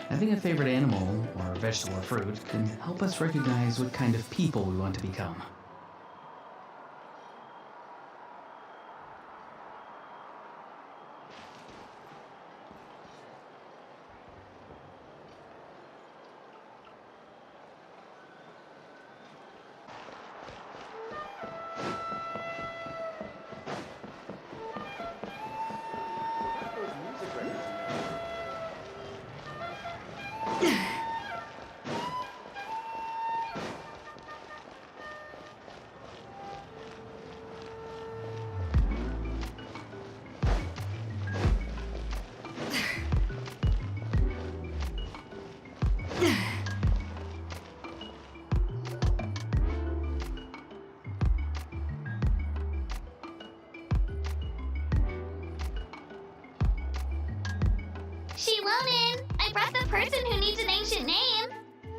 Having a favorite animal, or vegetable or fruit, can help us recognize what kind of people we want to become. Shilonin, I brought the person who needs an ancient name.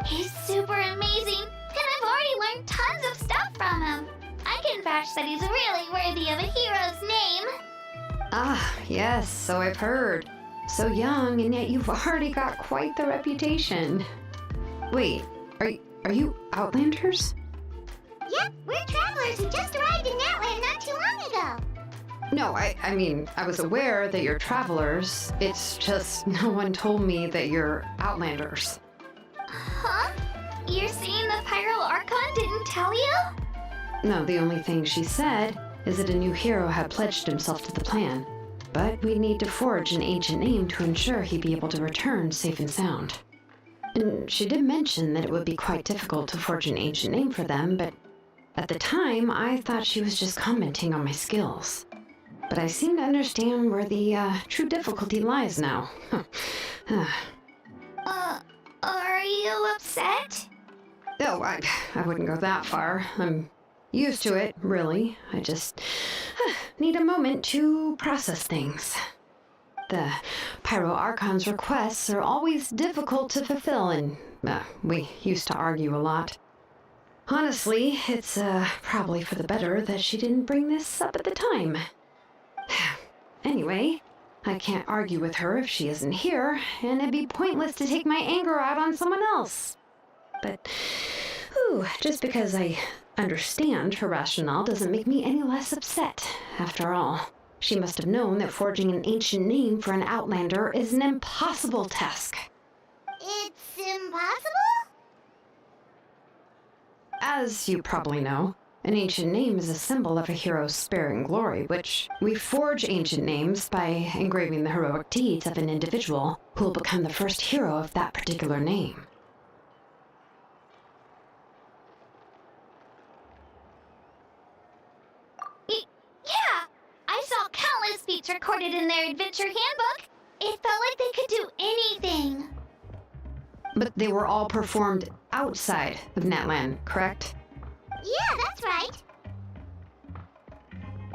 He's super amazing, and I've already learned tons of stuff from him. I can vouch that he's really worthy of a hero's name. Ah, yes, so I've heard. So young, and yet you've already got quite the reputation. Wait, are you Outlanders? Yep, we're travelers who just arrived in Natland not too long ago. No, I mean, I was aware that you're travelers. It's just no one told me that you're Outlanders. Huh? You're saying the Pyro Archon didn't tell you? No, the only thing she said is that a new hero had pledged himself to the plan. But we'd need to forge an ancient name to ensure he'd be able to return safe and sound. And she did mention that it would be quite difficult to forge an ancient name for them, but at the time, I thought she was just commenting on my skills. But I seem to understand where the true difficulty lies now. Are you upset? Oh, I wouldn't go that far. I'm used to it, really. I just need a moment to process things. The Pyro Archon's requests are always difficult to fulfill, and we used to argue a lot. Honestly, it's probably for the better that she didn't bring this up at the time. Anyway, I can't argue with her if she isn't here, and it'd be pointless to take my anger out on someone else. But, just because I understand her rationale doesn't make me any less upset. After all, she must have known that forging an ancient name for an Outlander is an impossible task. It's impossible? As you probably know, an ancient name is a symbol of a hero's spirit and glory, which we forge ancient names by engraving the heroic deeds of an individual who will become the first hero of that particular name. Yeah! I saw countless feats recorded in their adventure handbook. It felt like they could do anything. But they were all performed outside of Natland, correct? Yeah, that's right.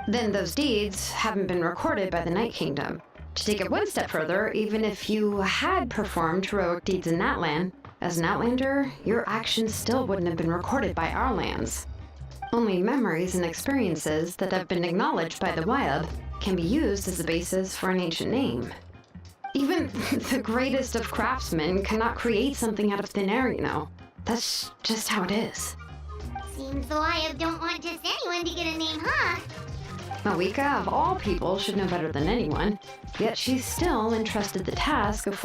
Then those deeds haven't been recorded by the Night Kingdom. To take it one step further, even if you had performed heroic deeds in Natland, as an Outlander, your actions still wouldn't have been recorded by our lands. Only memories and experiences that have been acknowledged by the wild can be used as a basis for an ancient name. Even the greatest of craftsmen cannot create something out of thin air, you know. That's just how it is. Seems the Wyab don't want just anyone to get a name, huh? Malika, of all people, should know better than anyone, yet she's still entrusted the task of...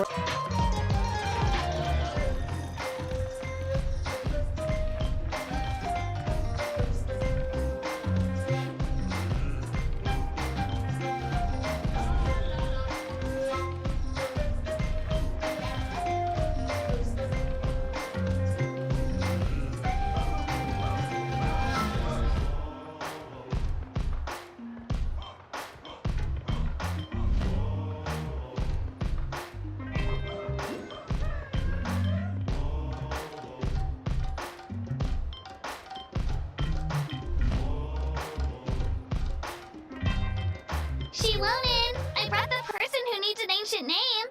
Shilonin, I brought the person who needs an ancient name.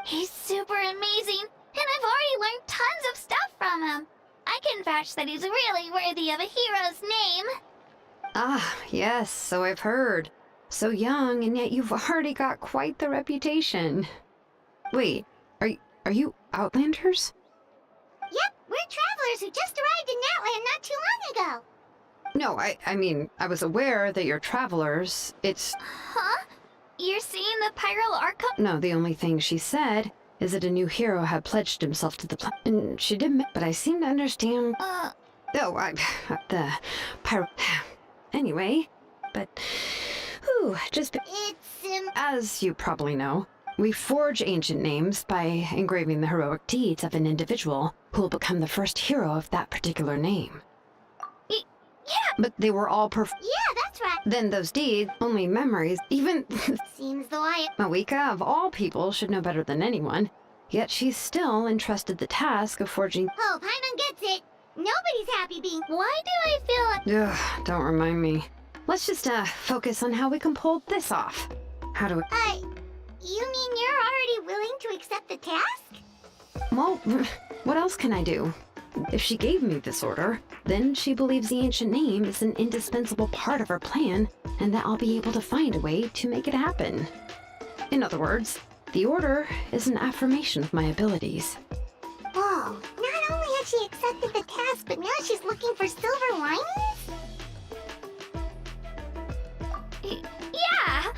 He's super amazing, and I've already learned tons of stuff from him. I can vouch that he's really worthy of a hero's name. Ah, yes, so I've heard. So young, and yet you've already got quite the reputation. Wait, Are you Outlanders? Yep, we're travelers who just arrived in Natland not too long ago. No, I mean, I was aware that you're travelers. It's... Huh? You're seeing the Pyro Archon? No, the only thing she said is that a new hero had pledged himself to the plan. And she did, but I seem to understand... Oh, the Pyro... Anyway, but... Whew, just... It's, As you probably know, we forge ancient names by engraving the heroic deeds of an individual who will become the first hero of that particular name. Yeah! But they were all Yeah, that's right! Then those deeds, only memories, even... Seems though Mawika, of all people, should know better than anyone. Yet she's still entrusted the task of forging... Oh, Paimon gets it! Nobody's happy being... Why do I feel... Ugh, don't remind me. Let's just, focus on how we can pull this off. How do we... You mean you're already willing to accept the task? Well, what else can I do? If she gave me this order, then she believes the ancient name is an indispensable part of her plan, and that I'll be able to find a way to make it happen. In other words, the order is an affirmation of my abilities. Whoa, not only has she accepted the task, but now she's looking for silver linings? Yeah!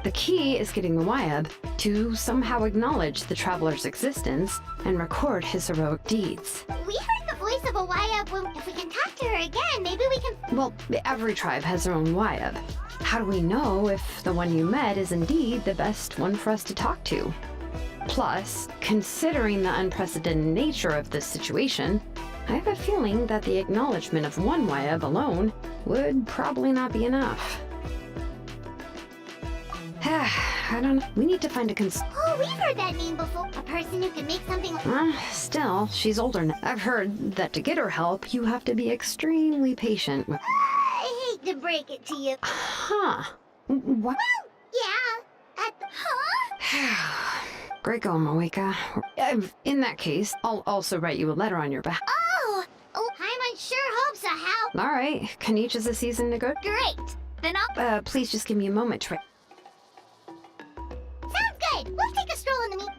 The key is getting the Wyab to somehow acknowledge the traveler's existence and record his heroic deeds. We heard the voice of a Wyab. If we can talk to her again, maybe we can... Well, every tribe has their own Wyab. How do we know if the one you met is indeed the best one for us to talk to? Plus, considering the unprecedented nature of this situation, I have a feeling that the acknowledgement of one Wyab alone would probably not be enough. I don't know. We need to find a Oh, we've heard that name before. A person who can make something... Still, she's older now. I've heard that to get her help, you have to be extremely patient with... I hate to break it to you. Huh. What? Well, yeah. Huh? Great going, Mawika. In that case, I'll also write you a letter on your behalf. Oh, Paimon sure hopes to help. All right. Can each of the season to go? Great. Then I'll... Please just give me a moment to... Sounds good. We'll take a stroll in the meet.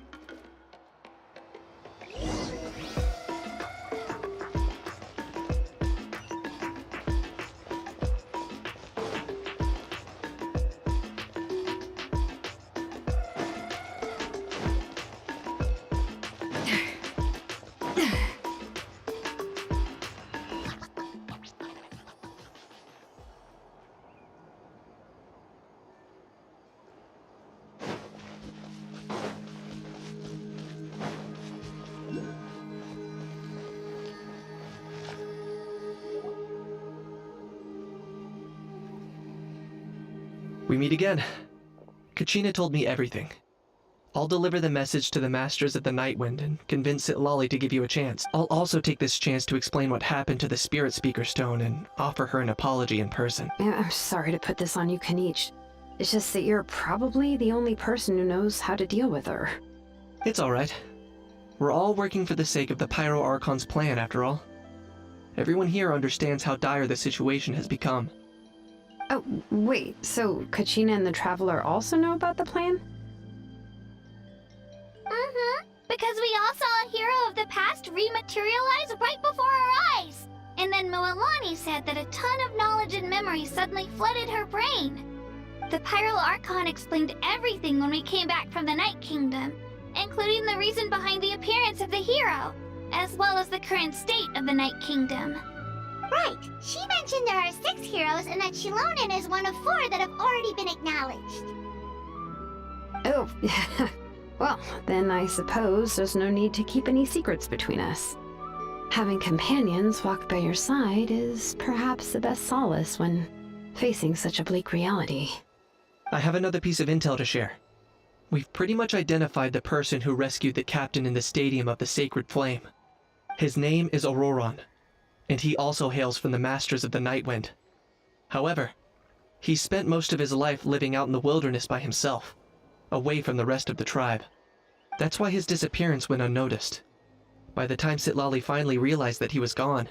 We meet again. Kachina told me everything. I'll deliver the message to the Masters of the Nightwind and convince Sitlali to give you a chance. I'll also take this chance to explain what happened to the Spirit Speaker Stone and offer her an apology in person. Yeah, I'm sorry to put this on you, Kanich. It's just that you're probably the only person who knows how to deal with her. It's alright. We're all working for the sake of the Pyro Archon's plan, after all. Everyone here understands how dire the situation has become. Oh, wait, so Kachina and the Traveler also know about the plan? Because we all saw a hero of the past rematerialize right before our eyes. And then Moalani said that a ton of knowledge and memory suddenly flooded her brain. The Pyro Archon explained everything when we came back from the Night Kingdom, including the reason behind the appearance of the hero, as well as the current state of the Night Kingdom. Right. She mentioned there are 6 heroes and that Shilonen is one of 4 that have already been acknowledged. Oh, well, then I suppose there's no need to keep any secrets between us. Having companions walk by your side is perhaps the best solace when facing such a bleak reality. I have another piece of intel to share. We've pretty much identified the person who rescued the captain in the Stadium of the Sacred Flame. His name is Auroron, and he also hails from the Masters of the Nightwind. However, he spent most of his life living out in the wilderness by himself, away from the rest of the tribe. That's why his disappearance went unnoticed. By the time Sitlali finally realized that he was gone,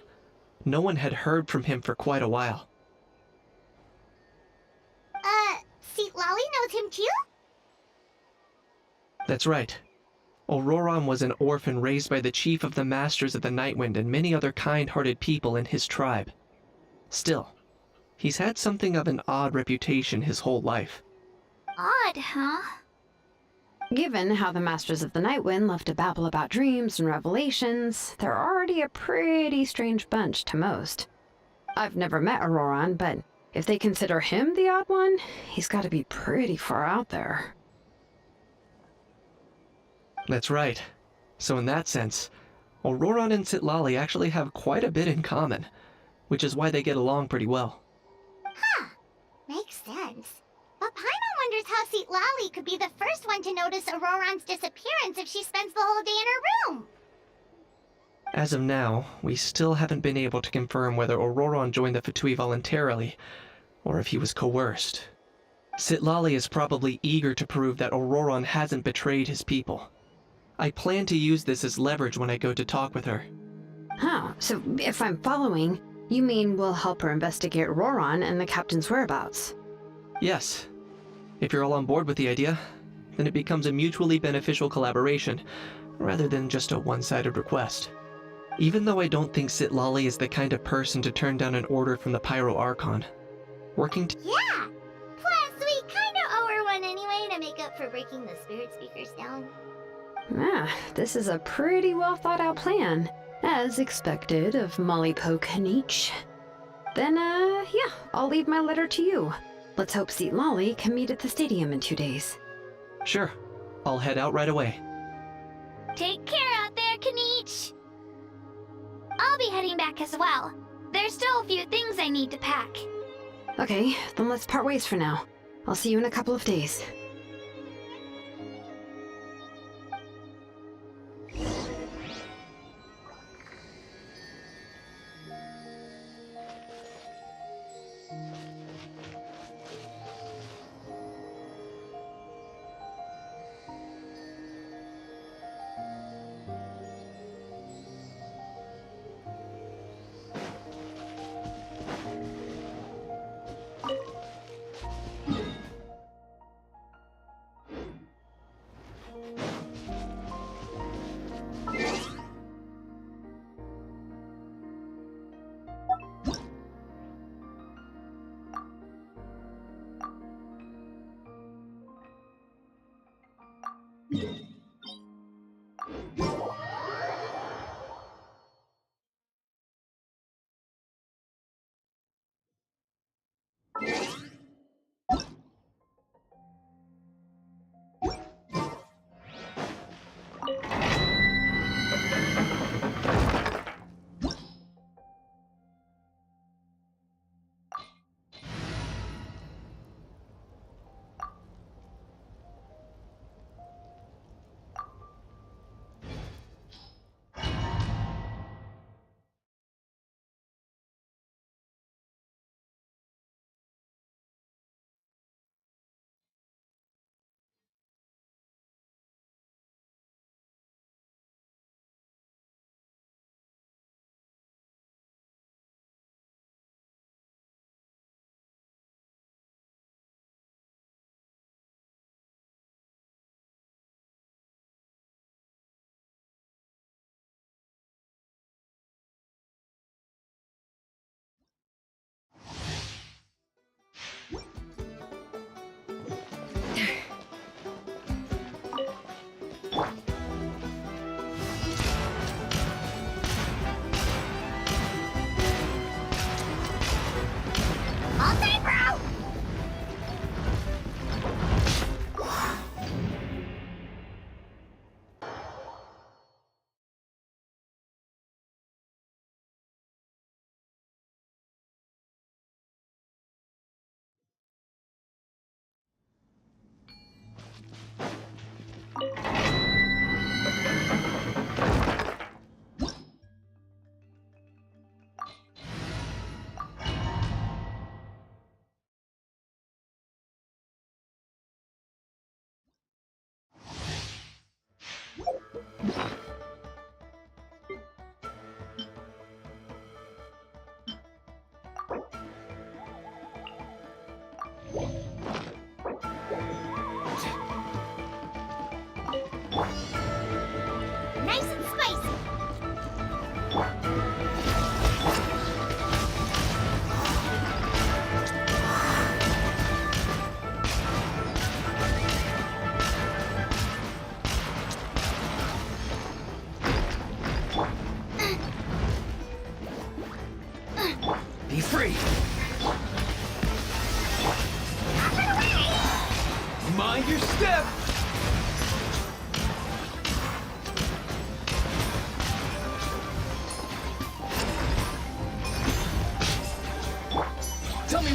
no one had heard from him for quite a while. Sitlali knows him too? That's right. Auroron was an orphan raised by the chief of the Masters of the Nightwind and many other kind-hearted people in his tribe. Still, he's had something of an odd reputation his whole life. Odd, huh? Given how the Masters of the Nightwind love to babble about dreams and revelations, they're already a pretty strange bunch to most. I've never met Auroron, but if they consider him the odd one, he's got to be pretty far out there. That's right. So in that sense, Auroron and Sitlali actually have quite a bit in common, which is why they get along pretty well. Makes sense. But Paimon wonders how Lali could be the first one to notice Auroron's disappearance if she spends the whole day in her room. As of now, we still haven't been able to confirm whether Auroron joined the Fatui voluntarily, or if he was coerced. Sitlali is probably eager to prove that Auroron hasn't betrayed his people. I plan to use this as leverage when I go to talk with her. Huh, so if I'm following, you mean we'll help her investigate Auroron and the captain's whereabouts? Yes. If you're all on board with the idea, then it becomes a mutually beneficial collaboration, rather than just a one-sided request. Even though I don't think Sitlali is the kind of person to turn down an order from the Pyro Archon, working Yeah! Plus, we kinda owe her one anyway to make up for breaking the spirit speakers down. Ah, this is a pretty well thought out plan, as expected of Molly Poke Niche. Then, yeah, I'll leave my letter to you. Let's hope Sitlali can meet at the stadium in 2 days. Sure, I'll head out right away. Take care out there, Kanich! I'll be heading back as well. There's still a few things I need to pack. Okay, then let's part ways for now. I'll see you in a couple of days.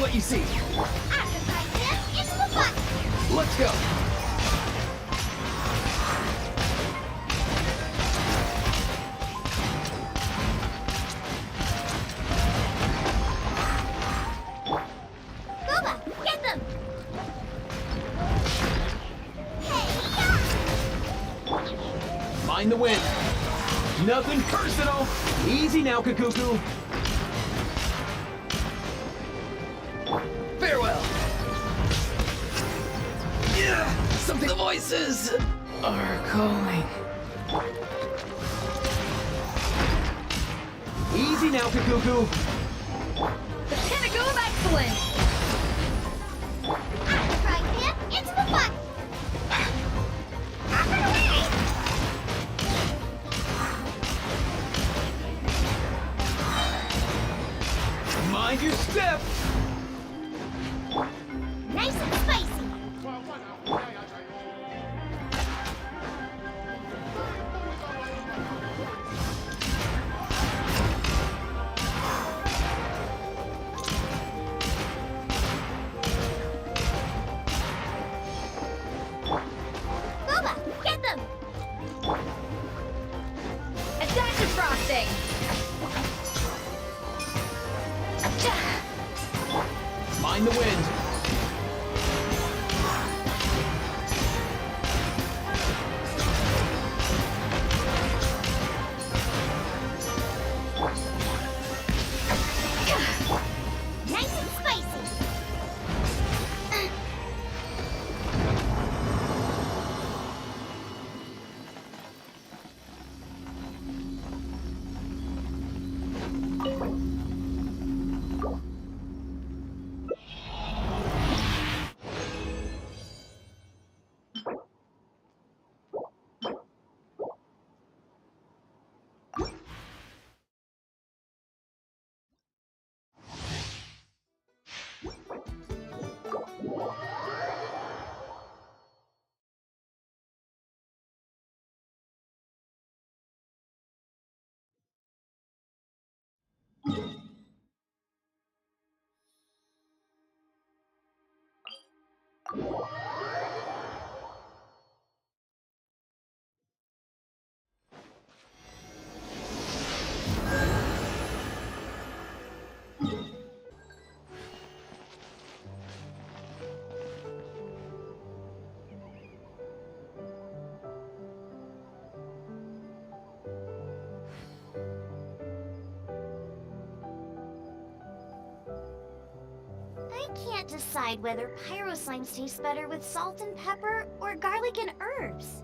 what you see. After practice, it's the fun. Let's go. Booba, get them! Hey, Mind the wind. Nothing personal. Easy now, Kakuku. Farewell. Yeah, something. The voices are calling. Easy now, Kakuku. The pinnacle of excellence! after practice, it's the fun. After the way. Mind your step. Nice and spicy. Booba, get them! A dash of frosting! Mind the wind. Nice and spicy. I can't decide whether pyro slimes taste better with salt and pepper or garlic and herbs.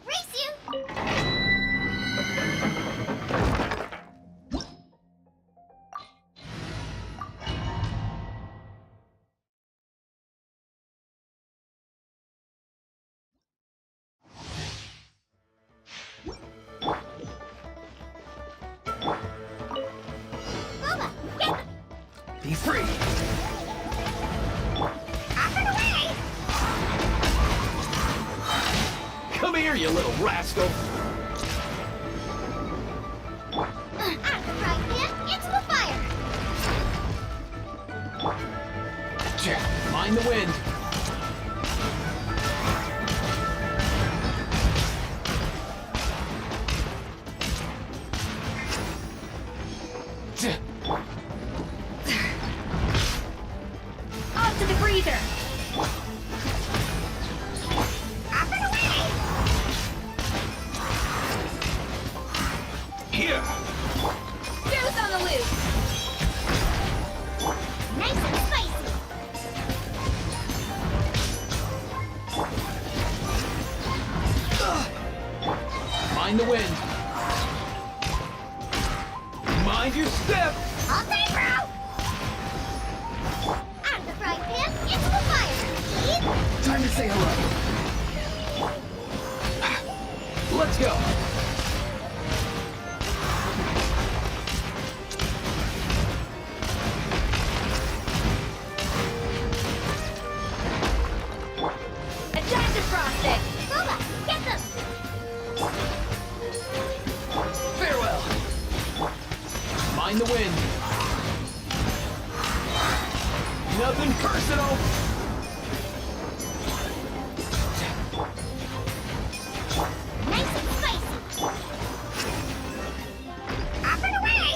Race you! Booba, get them! Be free. After the way! Come here, you little rascal. After practice, it's the fire! Mind the wind. Off to the freezer! After the way! Here. Goose on the loose! Nice and spicy! Mind the wind. Mind your step. All day, bro! Out of the frying pan, into the fire! Eat! Time to say hello. Let's go. Adaptive frosting! Boba, get them! Farewell. Mind the wind. Nothing personal. Nice and spicy! Up and away!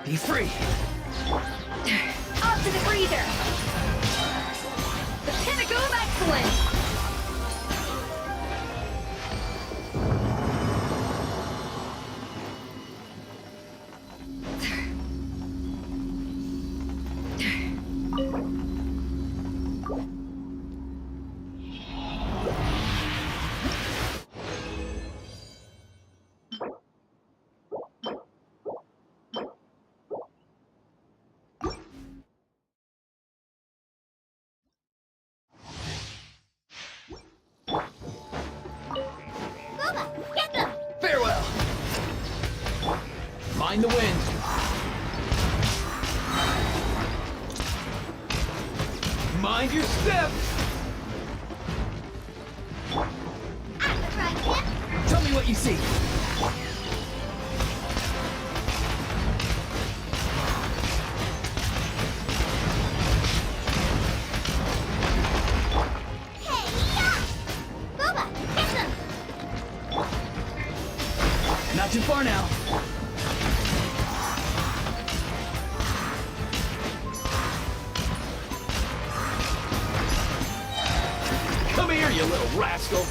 Be free. Up to the freezer! The pinnacle of excellence! Boba, get them! Farewell. Mind the wind. Mind your step. Out of the frying pan! Tell me what you see. Hey, yeah! Boba, get them! Not too far now. Come here, you little rascal.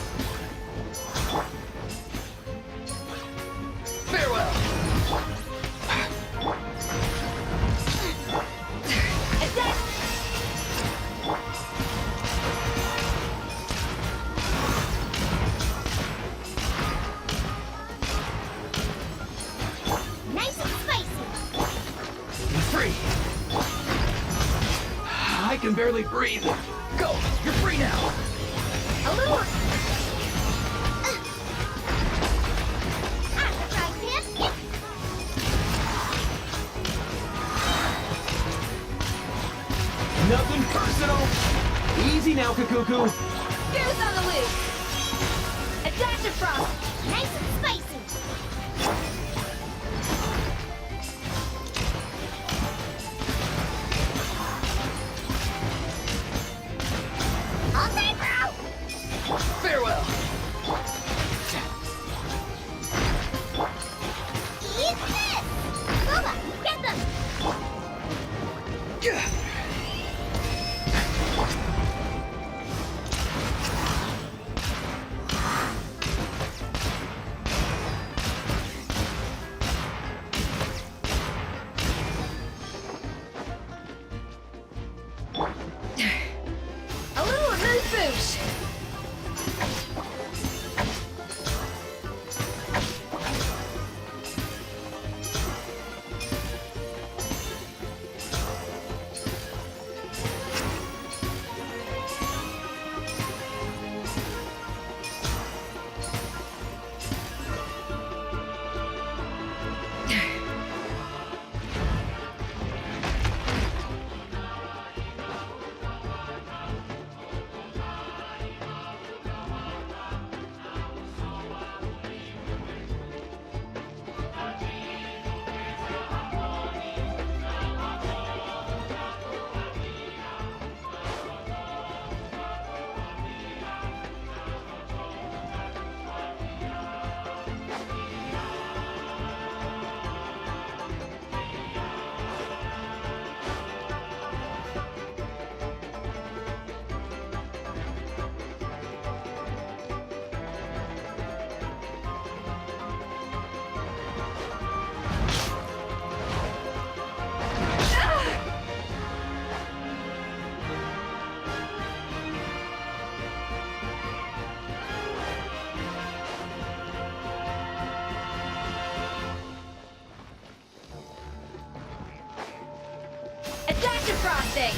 Farewell. Adapt! Nice and spicy! Be free. I can barely breathe. Go. You're free now. A little... Out of the frying pan! Get Nothing personal. Easy now, Kakuku. Goose on the loose! Adaptive frost! nice and spicy! All day, bro! Farewell. Eat this! Boba, get them! A little amuse-bouche! dash of frosting!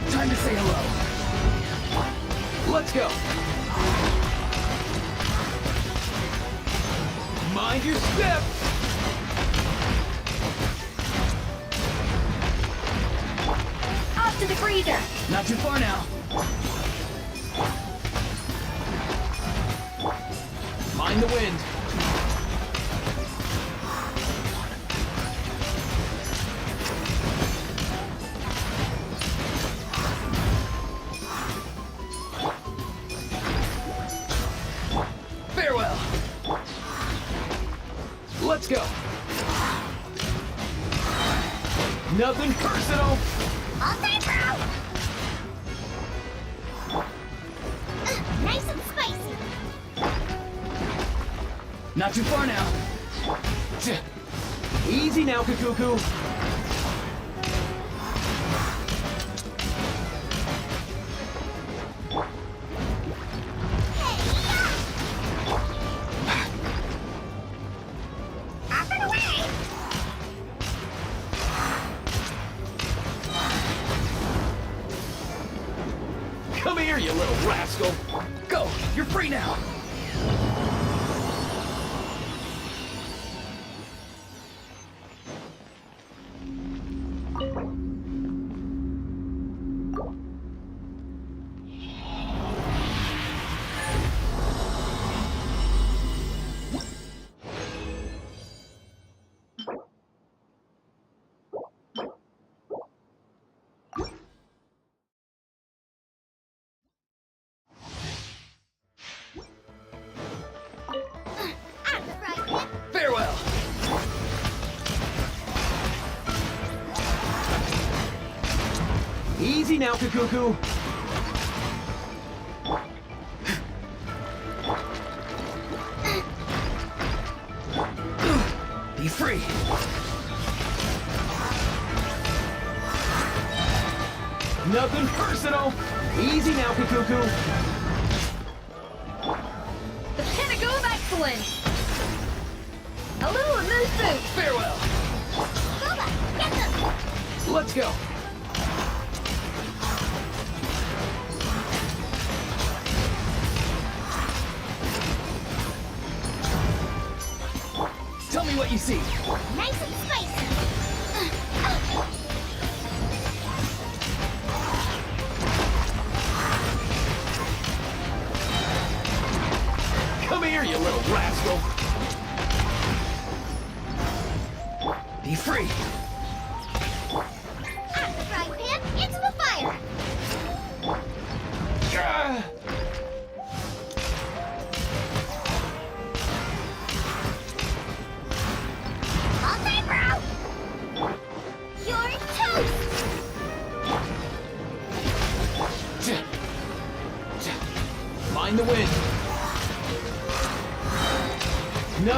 Time to say hello. Let's go. Mind your step. Off to the freezer! Not too far now. Mind the wind. Farewell. Let's go. Nothing personal. All set, bro! Nice and spicy. Not too far now. Easy now, Kakuku. Up and away! Come here, you little rascal. Go, you're free now. Farewell. Easy now, Kakuku. Be free. Nothing personal. Easy now, Kakuku. The pinnacle of excellence! A little amuse boost! Farewell. Booba, get them! Let's go. Tell me what you see. Nice and spicy. Come here, you little rascal. Be free. Out the frying pan, into the fire. Ah!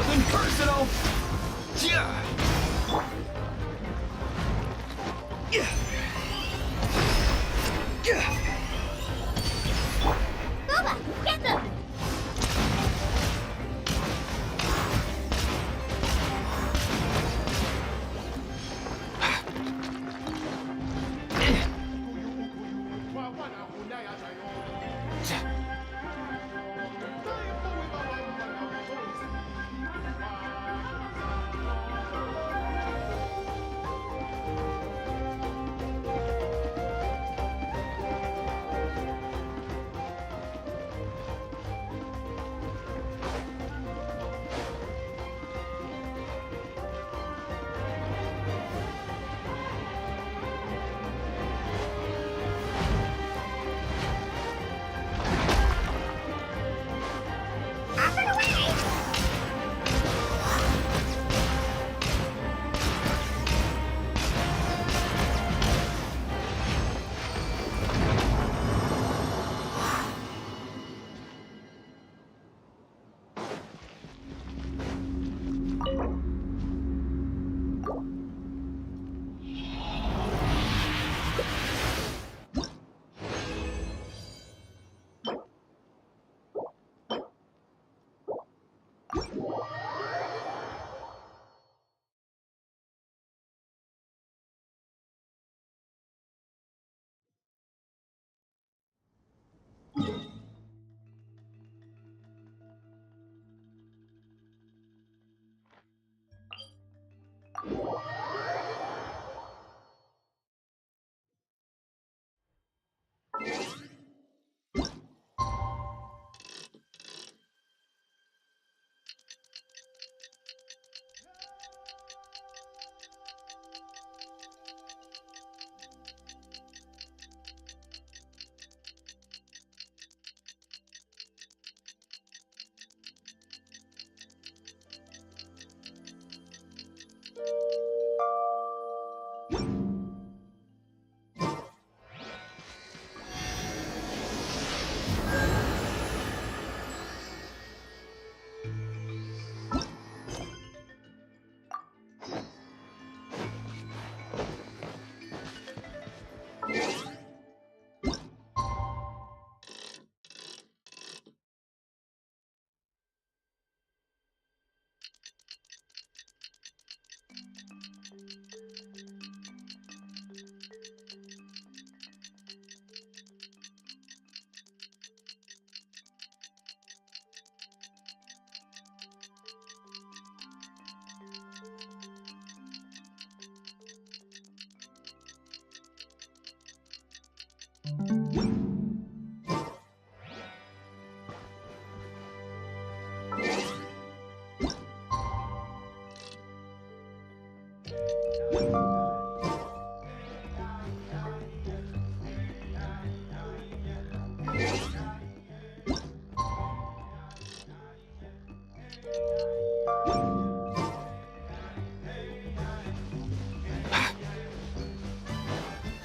Nothing personal! Yeah. Booba, get them!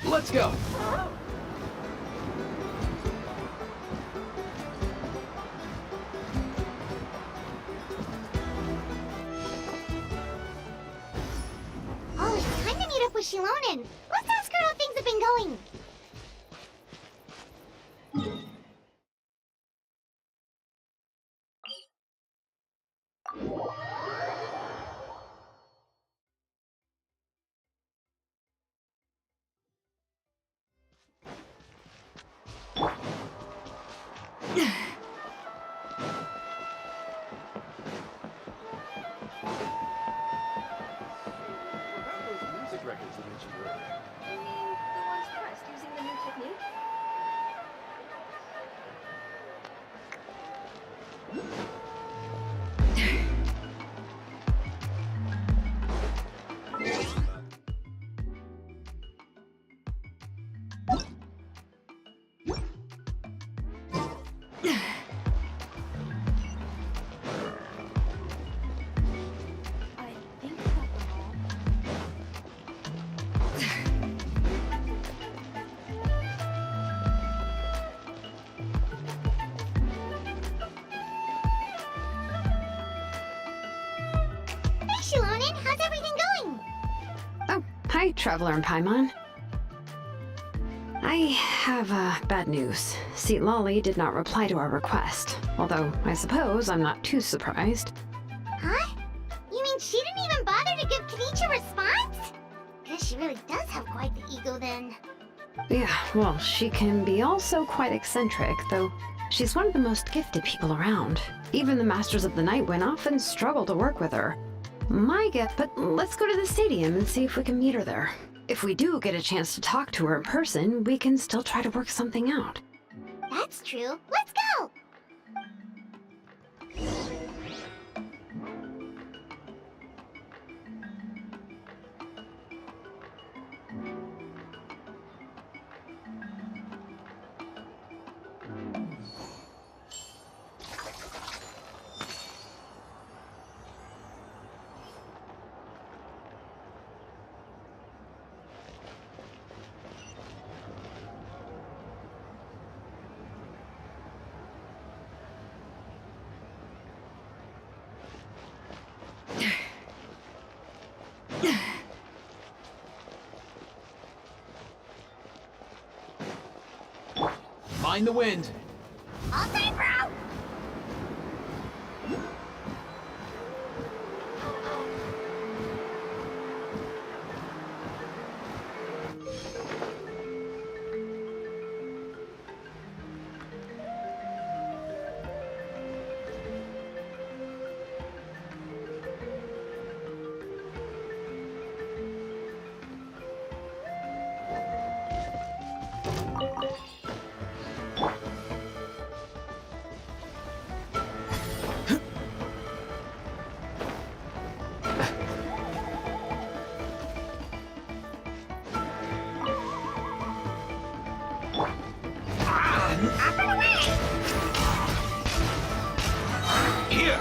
Let's go! Oh, it's time to meet up with Shilonen. Let's ask her how things have been going. You mean the ones pressed using the new technique? I think that was all. Hi, Traveler and Paimon. I have bad news. Seat Lolly did not reply to our request, although I suppose I'm not too surprised. Huh? You mean she didn't even bother to give Kenichi a response? Guess she really does have quite the ego then. Yeah, well, she can be also quite eccentric, though she's one of the most gifted people around. Even the Masters of the Night Wind often struggle to work with her. My guess, but let's go to the stadium and see if we can meet her there. If we do get a chance to talk to her in person, we can still try to work something out. That's true. Let's go! Mind the wind. All day, bro! Here.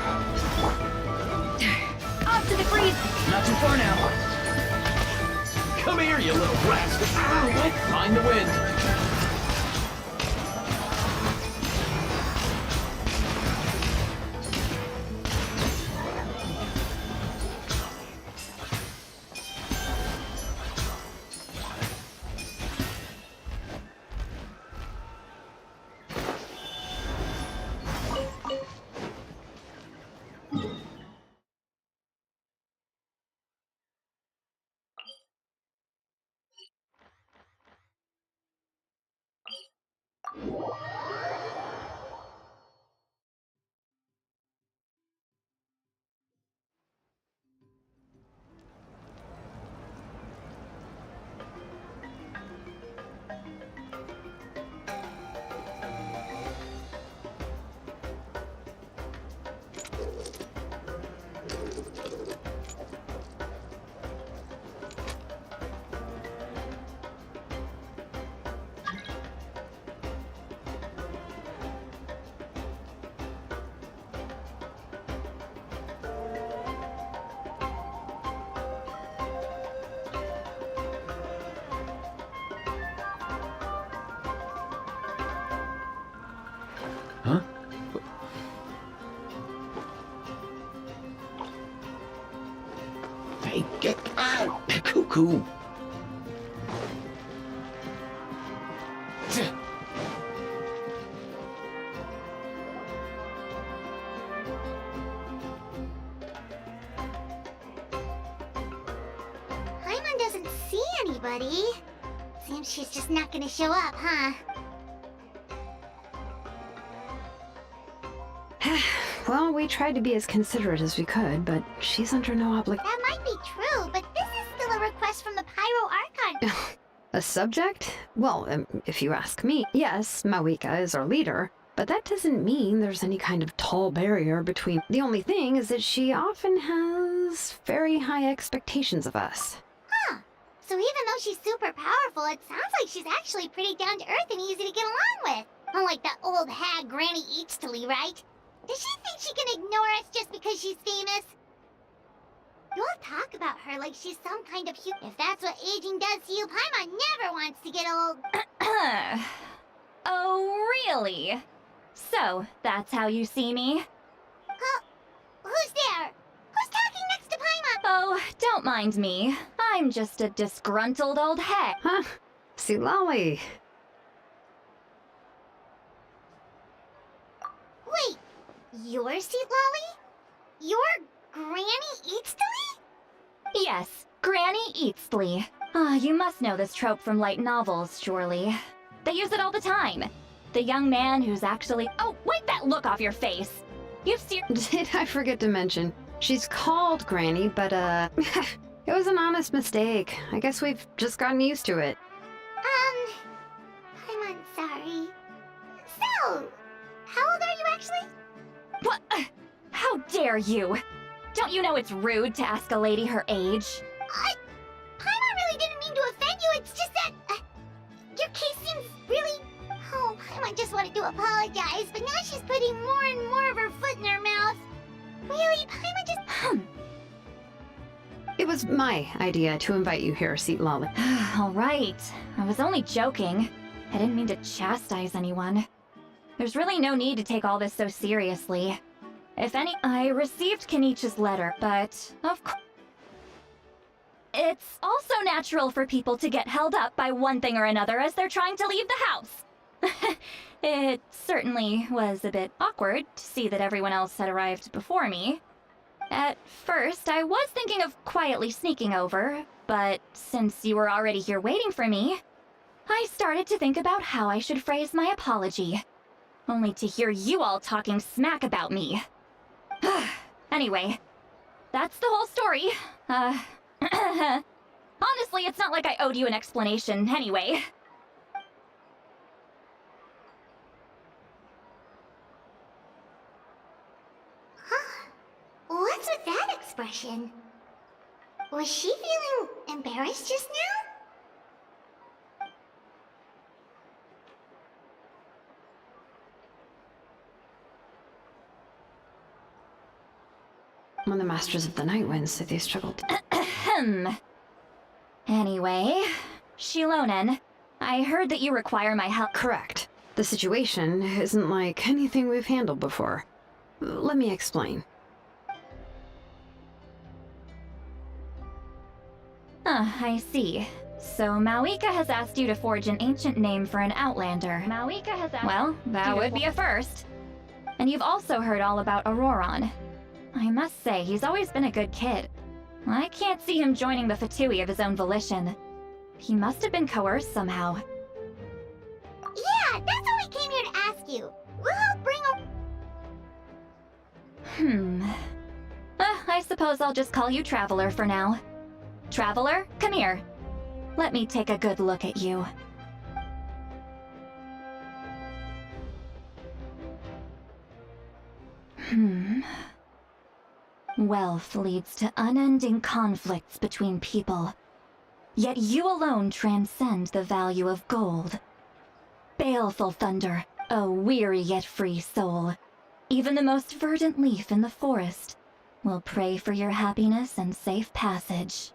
Off to the freeze! Not too far now. Come here, you little rascal. Mind the wind. Huh? Hey, get out! Cuckoo! Paimon doesn't see anybody. Seems she's just not gonna show up, huh? Well, we tried to be as considerate as we could, but she's under no obligation. That might be true, but this is still a request from the Pyro Archon. A subject? Well, if you ask me, yes, Mawika is our leader, but that doesn't mean there's any kind of tall barrier between. The only thing is that she often has very high expectations of us. Huh. So even though she's super powerful, it sounds like she's actually pretty down to earth and easy to get along with. Unlike that old hag Granny Eatstily, right? Does she think she can ignore us just because she's famous? You all talk about her like she's some kind of If that's what aging does to you, Paimon never wants to get old. Oh, really? So, that's how you see me? Huh? Who's there? Who's talking next to Paimon? Oh, don't mind me. I'm just a disgruntled old hag. Huh? See, Lolly. Wait, you're Seat Lolly? You're Granny Eatsley? Yes, Granny Eatsley. Ah, you must know this trope from light novels, surely. They use it all the time. The young man who's actually— Oh, wipe that look off your face! You've seen— Did I forget to mention? She's called Granny, but, it was an honest mistake. I guess we've just gotten used to it. I'm sorry. So, how old are you actually? What? How dare you? Don't you know it's rude to ask a lady her age? Paimon really didn't mean to offend you, it's just that, your case seems really— Oh, Paimon just wanted to apologize, but now she's putting more and more of her foot in her mouth. Really, Paimon just— It was my idea to invite you here, Seat Lolly. All right. I was only joking. I didn't mean to chastise anyone. There's really no need to take all this so seriously. If any— I received Kenichi's letter, but of course— It's also natural for people to get held up by one thing or another as they're trying to leave the house. It certainly was a bit awkward to see that everyone else had arrived before me. At first, I was thinking of quietly sneaking over, but since you were already here waiting for me, I started to think about how I should phrase my apology. Only to hear you all talking smack about me. Anyway, that's the whole story. Honestly, it's not like I owed you an explanation anyway. What's with that expression? Was she feeling embarrassed just now? When the Masters of the Night Winds said they struggled. Anyway, Shilonen, I heard that you require my help. Correct. The situation isn't like anything we've handled before. Let me explain. I see. So Mawika has asked you to forge an ancient name for an Outlander. Mawika has asked— Well, that would be a first. And you've also heard all about Auroron. I must say, he's always been a good kid. I can't see him joining the Fatui of his own volition. He must have been coerced somehow. Yeah, that's why we came here to ask you. We'll help bring I suppose I'll just call you Traveler for now. Traveler, come here. Let me take a good look at you. Wealth leads to unending conflicts between people. Yet you alone transcend the value of gold. Baleful thunder, a weary yet free soul. Even the most verdant leaf in the forest will pray for your happiness and safe passage.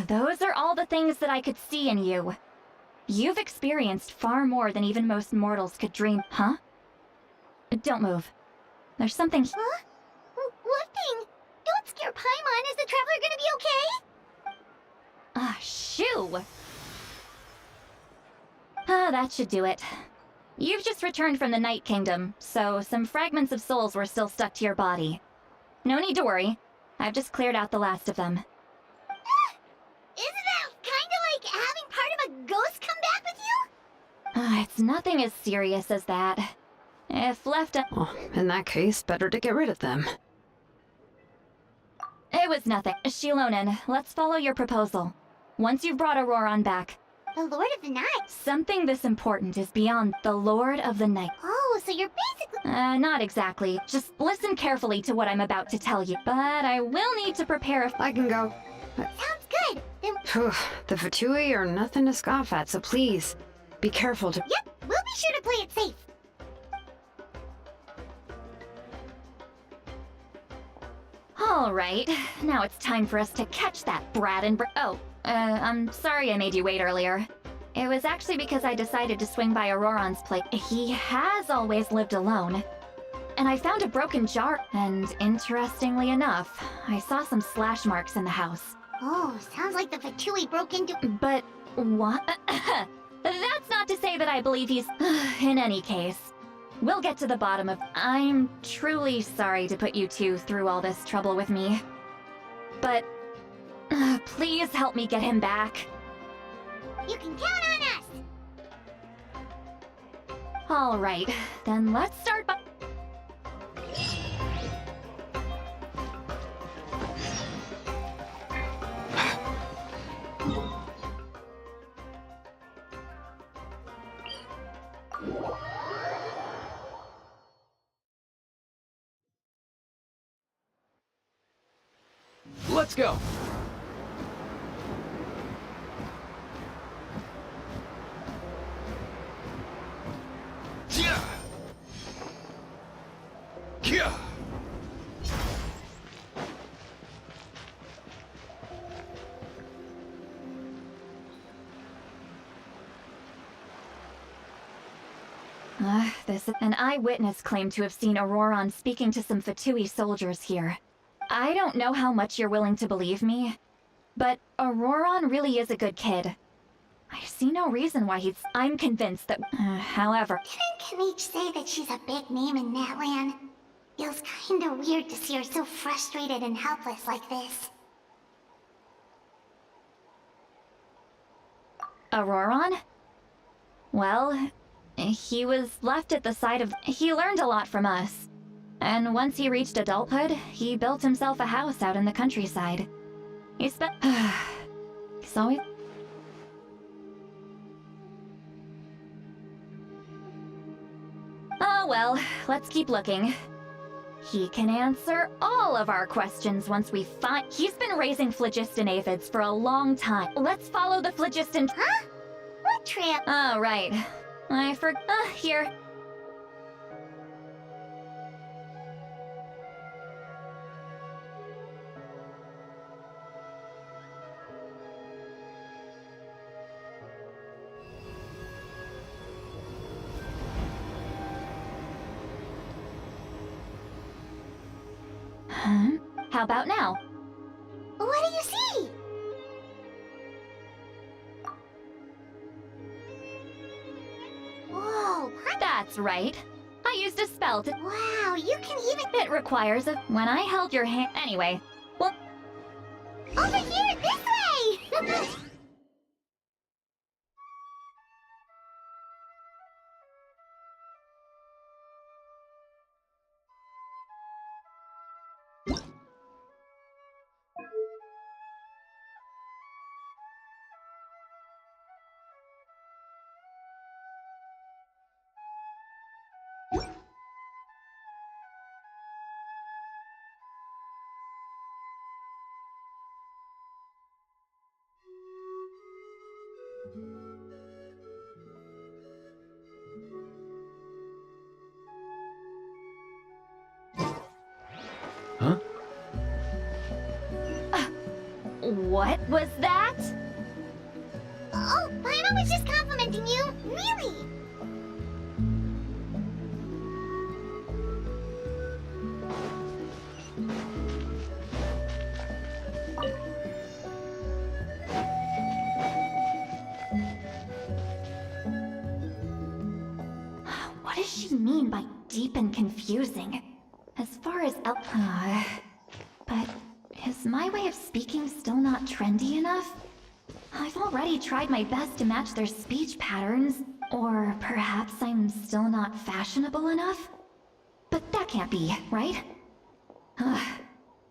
Those are all the things that I could see in you. You've experienced far more than even most mortals could dream, huh? Don't move. There's something— Huh? What thing? Don't scare Paimon. Is the Traveler gonna be okay? Shoo! That should do it. You've just returned from the Night Kingdom, so some fragments of souls were still stuck to your body. No need to worry. I've just cleared out the last of them. Isn't that kinda like having part of a ghost come back with you? It's nothing as serious as that. If left— Well, in that case, better to get rid of them. It was nothing. Shilonen, let's follow your proposal. Once you've brought Auroron back— The Lord of the Night? Something this important is beyond the Lord of the Night. Oh, so you're basically— Not exactly. Just listen carefully to what I'm about to tell you. But I will need to prepare a— I can go. Sounds good. Then, The Fatui are nothing to scoff at, so please, be careful to— yep, we'll be sure to play it safe. Alright, now it's time for us to catch that brat and I'm sorry I made you wait earlier. It was actually because I decided to swing by Auroron's place. He has always lived alone. and I found a broken jar. And interestingly enough, I saw some slash marks in the house. Oh, sounds like the Fatui broke into. But what? That's not to say that I believe he's. In any case, we'll get to the bottom of. I'm truly sorry to put you two through all this trouble with me. But please help me get him back. You can count on us! All right, then let's start by. Let's go! Yeah! Yeah! An eyewitness claimed to have seen Auroron speaking to some Fatui soldiers here. I don't know how much you're willing to believe me, but Auroron really is a good kid. I see no reason why he's. I'm convinced that. However. Didn't Kanich say that she's a big name in Natlan? Feels kinda weird to see her so frustrated and helpless like this. Auroron? Well, he was left at the side of. He learned a lot from us. And once he reached adulthood, he built himself a house out in the countryside. He spent. He's always. Oh well, let's keep looking. He can answer all of our questions once we find. He's been raising phlogiston aphids for a long time. Let's follow the phlogiston. Huh? What trip? Oh, right. I forgot. Here. Huh? How about now? What do you see? Whoa, That's right. I used a spell to. wow, you can even. It requires a. When I held your hand. Anyway. Well. Over here, this way! Huh? What was that? Oh, Paimon was just complimenting you. Really? What does she mean by deep and confusing? As far as but is my way of speaking still not trendy enough? I've already tried my best to match their speech patterns. Or perhaps I'm still not fashionable enough? But that can't be, right?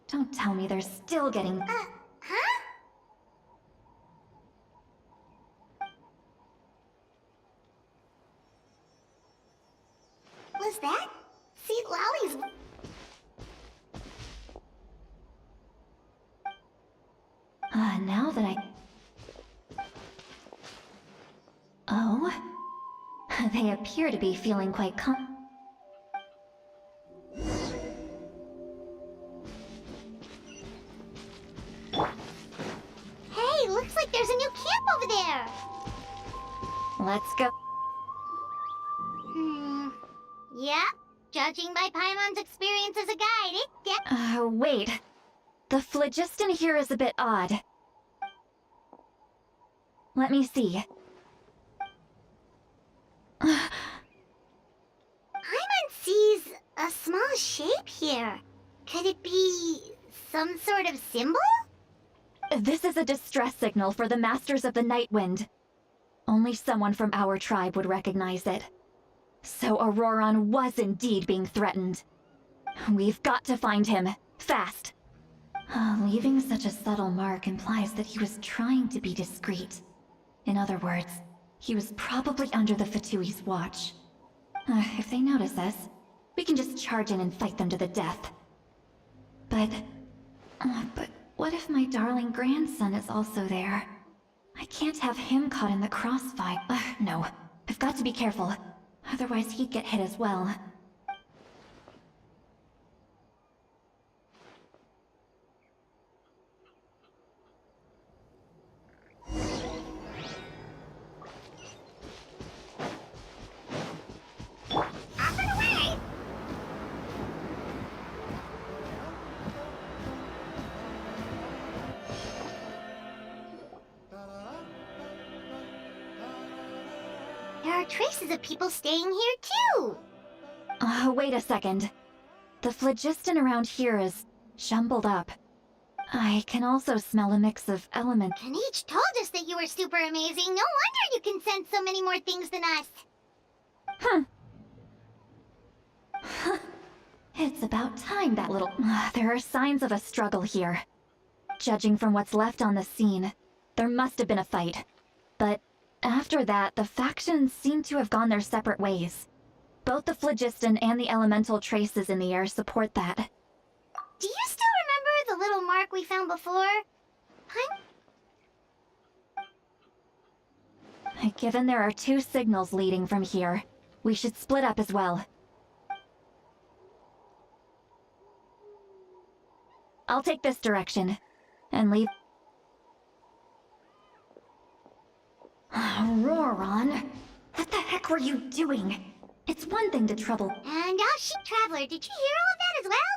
Don't tell me they're still getting... Huh? Was that? See, Lolly's... Now that I... Oh? They appear to be feeling quite Hey, looks like there's a new camp over there! Let's go. Yep. Judging Judging by Paimon's experience as a guide, Wait. The phlogiston here is a bit odd. Let me see. Paimon sees a small shape here. Could it be some sort of symbol? This is a distress signal for the Masters of the Night Wind. Only someone from our tribe would recognize it. So Auroron was indeed being threatened. We've got to find him, fast. Leaving such a subtle mark implies that he was trying to be discreet. In other words, he was probably under the Fatui's watch. If they notice us, we can just charge in and fight them to the death. But what if my darling grandson is also there? I can't have him caught in the crossfire. No, I've got to be careful. Otherwise he'd get hit as well. Up and away! There are traces of people staying here too. Wait a second. The phlogiston around here is jumbled up. I can also smell a mix of elements. And each told us that you were super amazing. No wonder you can sense so many more things than us. It's about time that little... There are signs of a struggle here. Judging from what's left on the scene, there must have been a fight. But after that, the factions seem to have gone their separate ways. Both the phlogiston and the elemental traces in the air support that. Do you still remember the little mark we found before? Given there are two signals leading from here, we should split up as well. I'll take this direction, and leave... Auroron, what the heck were you doing? It's one thing to trouble... And Sheep Traveler, did you hear all of that as well?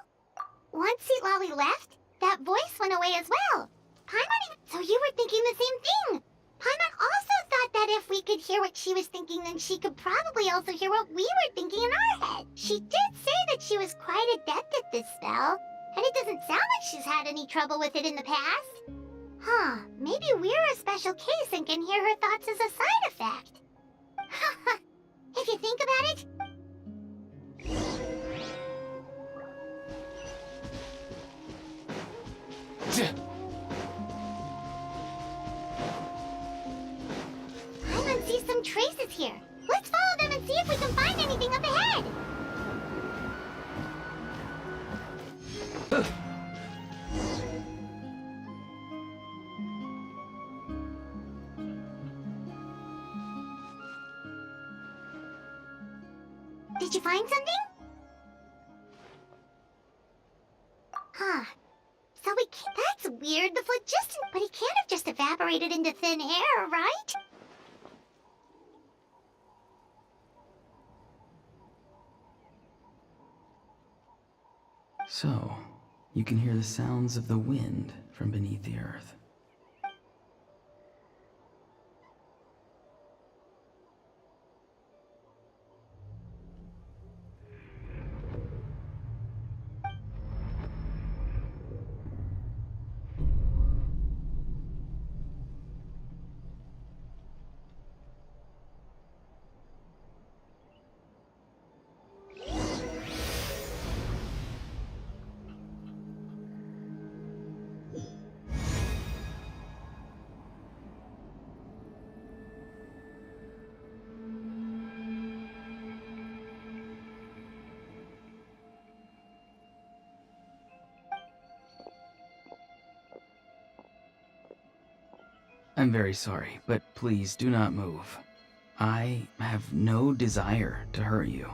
Once Seat Lolly left, that voice went away as well. Paimon so you were thinking the same thing. Paimon also thought that if we could hear what she was thinking, then she could probably also hear what we were thinking in our head. She did say that she was quite adept at this spell, and it doesn't sound like she's had any trouble with it in the past. Huh, maybe we're a special case and can hear her thoughts as a side effect. If you think about it. Paimon sees some traces here. Let's follow them and see if we can find anything up ahead. Did you find something? Huh. So we can't... That's weird. The phlogiston... But he can't have just evaporated into thin air, right? So, you can hear the sounds of the wind from beneath the earth. I'm very sorry, but please do not move. I have no desire to hurt you.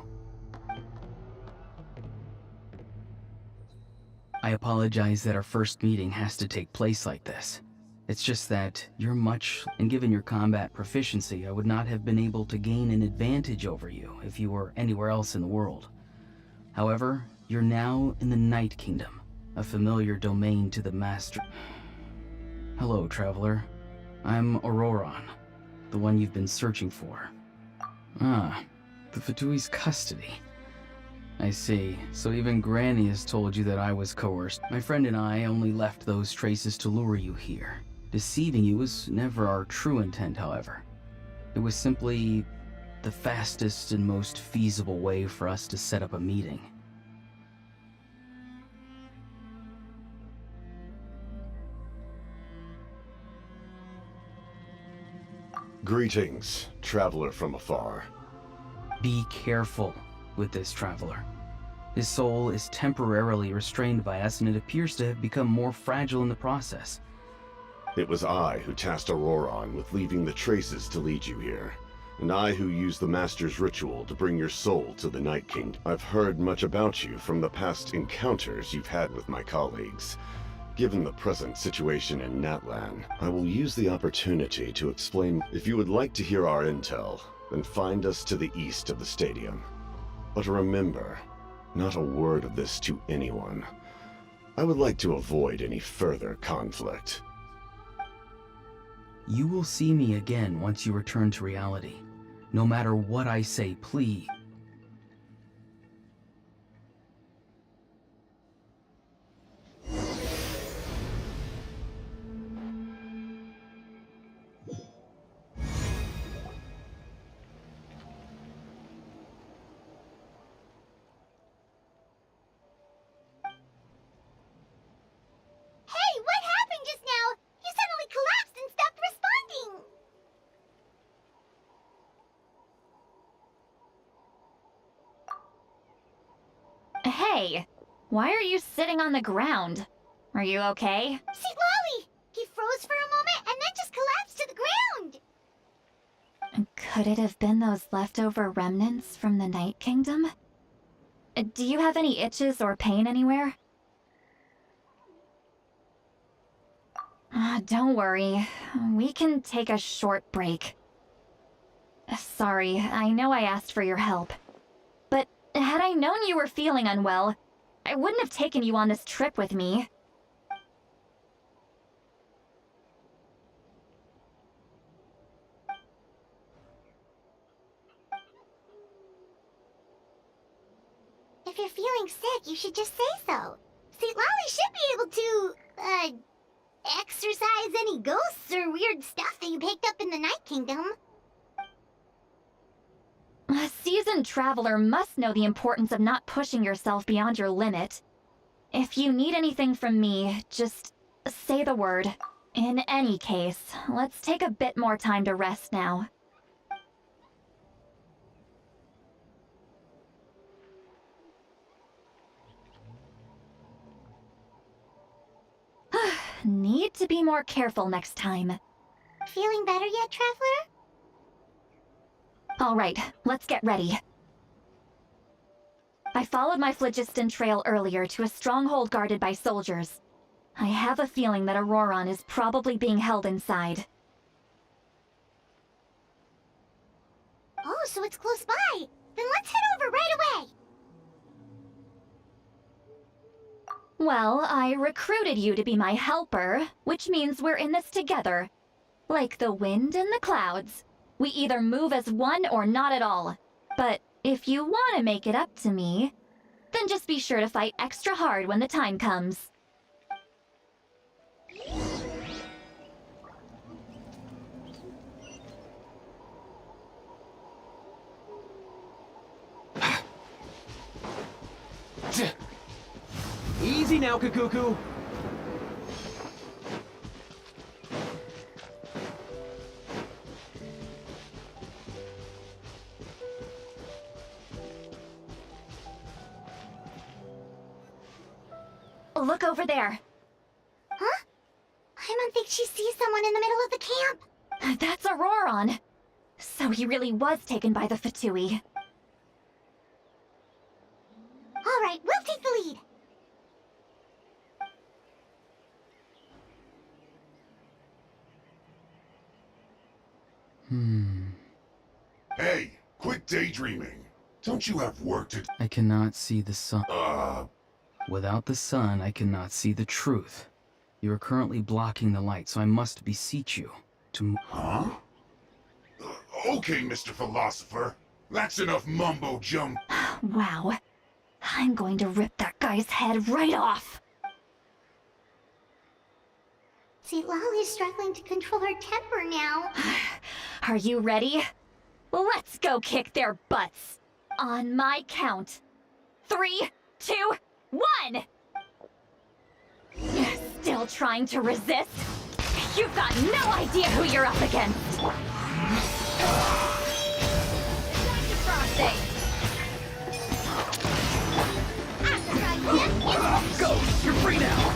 I apologize that our first meeting has to take place like this. It's just that you're much, and given your combat proficiency, I would not have been able to gain an advantage over you if you were anywhere else in the world. However, you're now in the Night Kingdom, a familiar domain to the Master. Hello, traveler. I'm Auroron, the one you've been searching for. Ah, the Fatui's custody. I see. So even Granny has told you that I was coerced. My friend and I only left those traces to lure you here. Deceiving you was never our true intent, however. It was simply the fastest and most feasible way for us to set up a meeting. Greetings, traveler from afar. Be careful with this traveler. His soul is temporarily restrained by us, and it appears to have become more fragile in the process. It was I who tasked Auroron with leaving the traces to lead you here, and I who used the Master's ritual to bring your soul to the Night Kingdom. I've heard much about you from the past encounters you've had with my colleagues. Given the present situation in Natlan, I will use the opportunity to explain. If you would like to hear our intel, then find us to the east of the stadium. But remember, not a word of this to anyone. I would like to avoid any further conflict. You will see me again once you return to reality. No matter what I say, please. Hey, what happened just now? You suddenly collapsed and stopped responding. Hey, why are you sitting on the ground? Are you okay? See, Lolly! He froze for a moment and then just collapsed to the ground. Could it have been those leftover remnants from the Night Kingdom? Do you have any itches or pain anywhere? Don't worry. We can take a short break. Sorry, I know I asked for your help. But had I known you were feeling unwell, I wouldn't have taken you on this trip with me. If you're feeling sick, you should just say so. See, Lolly should be able to, exorcise any ghosts or weird stuff that you picked up in the Night Kingdom. A seasoned traveler must know the importance of not pushing yourself beyond your limit. If you need anything from me, just say the word. In any case, let's take a bit more time to rest now. Need to be more careful next time. Feeling better yet, Traveler? All right, let's get ready. I followed my phlogiston trail earlier to a stronghold guarded by soldiers. I have a feeling that Auroron is probably being held inside. Oh, so it's close by. Then let's head over right away. Well, I recruited you to be my helper, which means we're in this together. Like the wind and the clouds. We either move as one or not at all. But if you want to make it up to me, then just be sure to fight extra hard when the time comes. Easy now, Kakuku. Look over there. Huh? I don't think she sees someone in the middle of the camp. That's Auroron. So he really was taken by the Fatui. All right, we'll take the lead. Hey, quit daydreaming. Don't you have work to... I cannot see the sun. Uh, Without the sun, I cannot see the truth. You are currently blocking the light, so I must beseech you to... huh? Okay, Mr. Philosopher. That's enough mumbo-jumbo. Wow. I'm going to rip that guy's head right off. See, Lolly's struggling to control her temper now. Are you ready? Let's go kick their butts. On my count. 3, 2, 1! Still trying to resist? You've got no idea who you're up against! Frosting! Go! You're free now!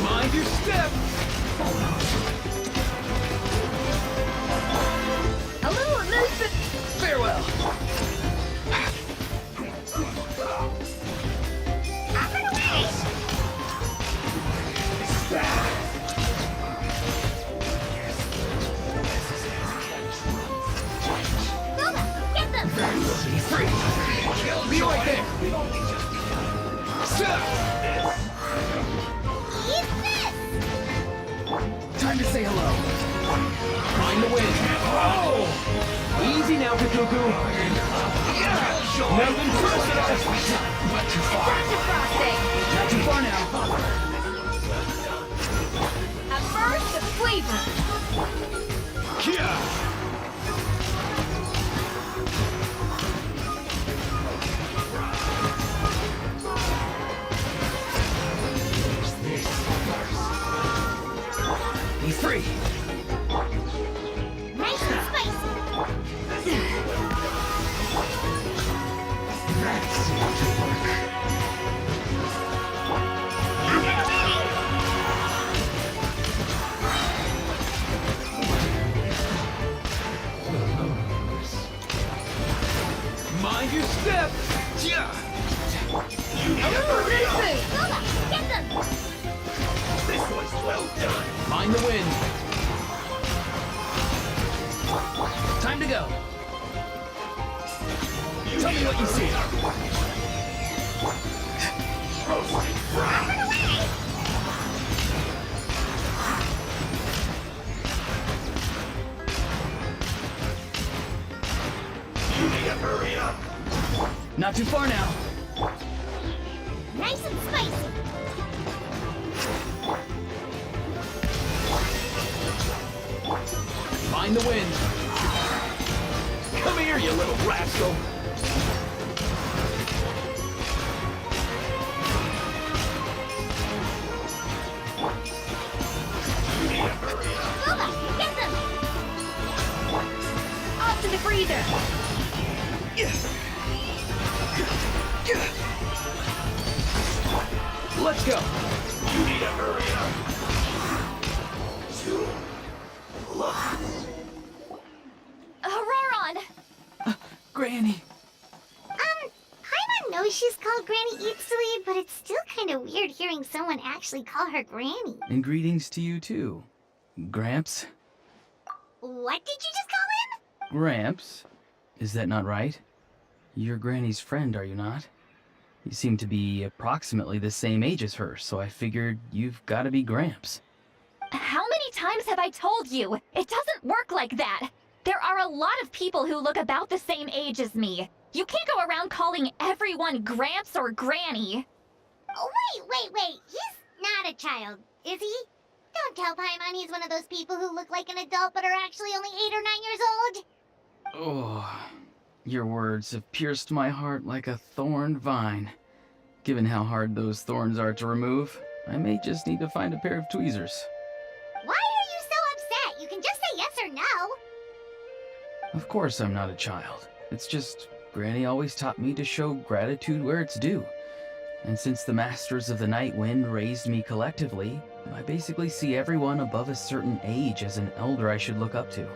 Mind your step! Hello, Nathan! Farewell! Up and away! Lola, get them! He's free! Be right there! Eat this! Time to say hello. Find the wind. Oh! Easy now, Kakuku. Nothing personal. Not too far. Not too far now. A burst of flavor! Yeah. He's free. Nice and spicy! Mind your step. Yeah. Lola, get them! This was well done. Mind the wind. Time to go. Tell me what you see. Roasted fried. You need to hurry up. Not too far now. Nice and spicy! Mind the wind. Come here, you little rascal. Lola, get them! Off to the freezer! Let's go. You need to hurry up. Auroron! Granny! Paimon knows she's called Granny Eatsley, but it's still kind of weird hearing someone actually call her Granny. And greetings to you too. Gramps? What did you just call him? Gramps? Is that not right? You're Granny's friend, are you not? You seem to be approximately the same age as her, so I figured you've got to be Gramps. How many times have I told you? It doesn't work like that. There are a lot of people who look about the same age as me. You can't go around calling everyone Gramps or Granny. Oh, wait. He's not a child, is he? Don't tell Paimon he's one of those people who look like an adult but are actually only 8 or 9 years old. Oh, your words have pierced my heart like a thorn vine. Given how hard those thorns are to remove, I may just need to find a pair of tweezers. Why are you so upset? You can just say yes or no. Of course I'm not a child. It's just Granny always taught me to show gratitude where it's due. And since the Masters of the Night Wind raised me collectively, I basically see everyone above a certain age as an elder I should look up to.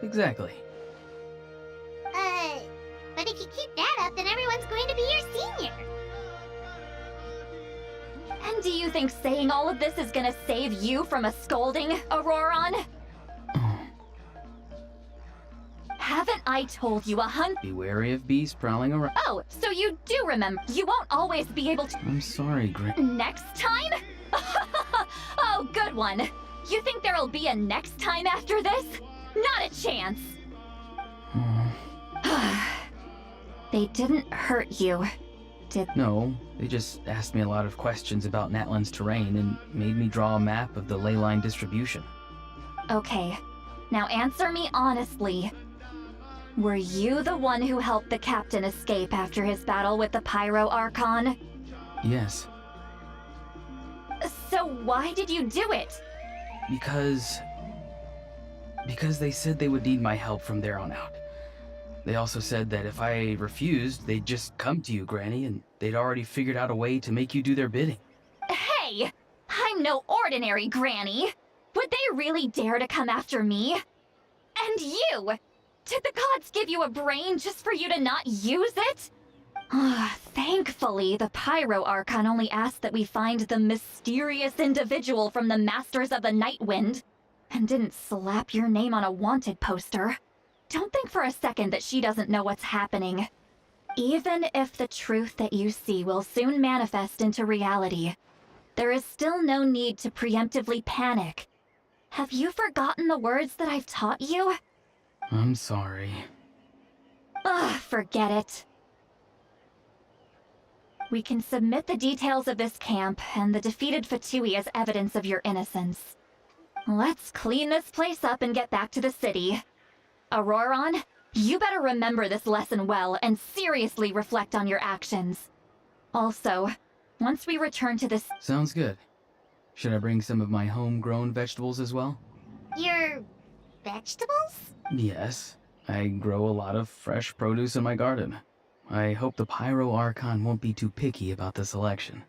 Exactly. But if you keep that up, then everyone's going to be your senior. And And do you think saying all of this is gonna save you from a scolding, Auroron? Haven't I told you Be wary of bees prowling around. Oh, so you do remember. You won't always be able to. I'm sorry, Granny. Next time? Oh, good one. You think there'll be a next time after this? Not a chance. They didn't hurt you, did No, they just asked me a lot of questions about Natlan's terrain and made me draw a map of the ley line distribution. Okay. Now answer me honestly. Were you the one who helped the captain escape after his battle with the Pyro Archon? Yes, So why did you do it? because they said they would need my help from there on out. They also said that if I refused, they'd just come to you, Granny, and they'd already figured out a way to make you do their bidding. Hey! I'm no ordinary granny! Would they really dare to come after me? And you! Did the gods give you a brain just for you to not use it? Thankfully, the Pyro Archon only asked that we find the mysterious individual from the Masters of the Night Wind, and didn't slap your name on a wanted poster. Don't think for a second that she doesn't know what's happening. Even if the truth that you see will soon manifest into reality, there is still no need to preemptively panic. Have you forgotten the words that I've taught you? I'm sorry. Forget it. We can submit the details of this camp and the defeated Fatui as evidence of your innocence. Let's clean this place up and get back to the city. Auroron, you better remember this lesson well and seriously reflect on your actions. Also, once we return to this— Sounds good. Should I bring some of my homegrown vegetables as well? Your vegetables? Yes, I grow a lot of fresh produce in my garden. I hope the Pyro Archon won't be too picky about the selection.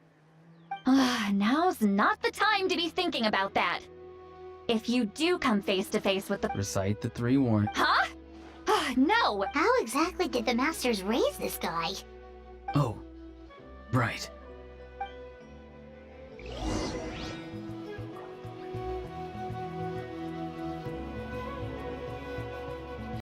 Now's not the time to be thinking about that. If you do come face to face with the— Recite the 3 warnings. Huh? No! How exactly did the Masters raise this guy? Oh, right.